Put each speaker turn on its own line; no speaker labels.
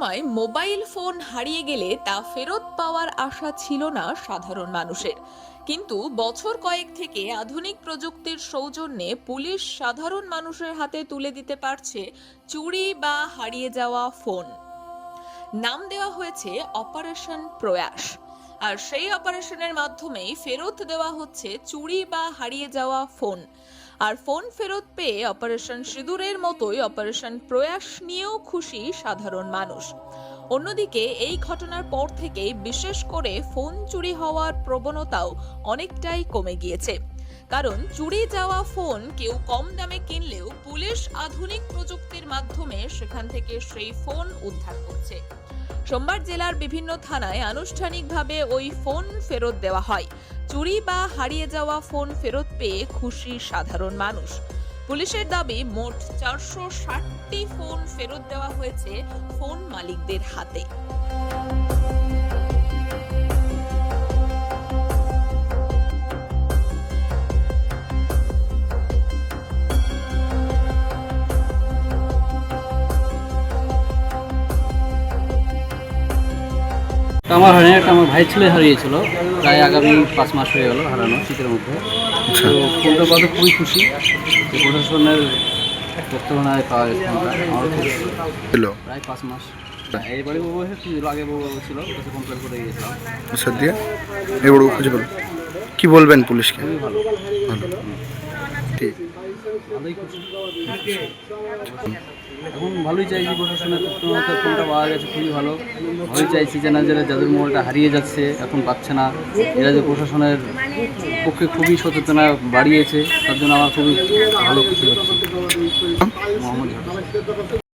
একসময় mobile phone হারিয়ে গেলে তা ফেরত পাওয়ার আশা ছিল না সাধারণ মানুষের। কিন্তু বছর কয়েক থেকে আধুনিক প্রযুক্তির সৌজন্যে পুলিশ সাধারণ মানুষের হাতে তুলে দিতে পারছে চুরি বা হারিয়ে যাওয়া ফোন। নাম দেওয়া হয়েছে অপারেশন প্রয়াস। আর সেই অপারেশনের মাধ্যমেই ফেরত দেওয়া হচ্ছে চুরি বা হারিয়ে যাওয়া ফোন। আর ফোন ফেরত পেয়ে অপারেশন সিঁদুরের মতোই অপারেশন প্রয়াস নিয়েও খুশি সাধারণ মানুষ। অন্যদিকে এই ঘটনার পর থেকেই বিশেষ করে ফোন চুরি হওয়ার প্রবণতাও অনেকটাই কমে গিয়েছে। কারণ চুরি যাওয়া ফোন কেউ কম দামে কিনলেও পুলিশ আধুনিক প্রযুক্তির মাধ্যমে সেখান থেকে সেই ফোন উদ্ধার করছে। সোমবার জেলার বিভিন্ন থানায় আনুষ্ঠানিকভাবে ওই ফোন ফেরত দেওয়া হয়। চুরি বা হারিয়ে যাওয়া ফোন ফেরত পেয়ে খুশি সাধারণ মানুষ। পুলিশের দাবি মোট 460টি ফোন ফেরত দেওয়া হয়েছে ফোন মালিকদের হাতে।
আমার হয়নি, একটা আমার ভাই ছেলে হারিয়েছিল, প্রায় আগামী 5 মাস হয়ে গেল হারানো, শীতের মধ্যে। তো ফোনটা পাওয়াতে খুবই খুশি যে প্রশাসনের তত্ত্বাবধানে পাওয়া গেছে ফোনটা। আমার খুবই প্রায় 5 মাস। এইবারে বউ ছিল, আগে বউ ছিল, কাছে কমপ্লেন করে গিয়েছিলাম।
আচ্ছা, দিয়ে এবারে খুঁজে পেল। কি বলবেন পুলিশকে?
খুবই ভালো,
ঠিক
ভালোই খুশি। এখন ভালোই চাইছি প্রশাসনের তত্ত্বাবধানে ফোনটা পাওয়া গেছে, খুবই ভালো। ভালোই চাইছি যে না, যাদের মোবাইলটা হারিয়ে যাচ্ছে এখন পাচ্ছে না, এরা যে প্রশাসনের পক্ষে খুবই সচেতনতা বাড়িয়েছে, তার জন্য আমার খুবই ভালো খুশি হচ্ছে। মোহাম্মদ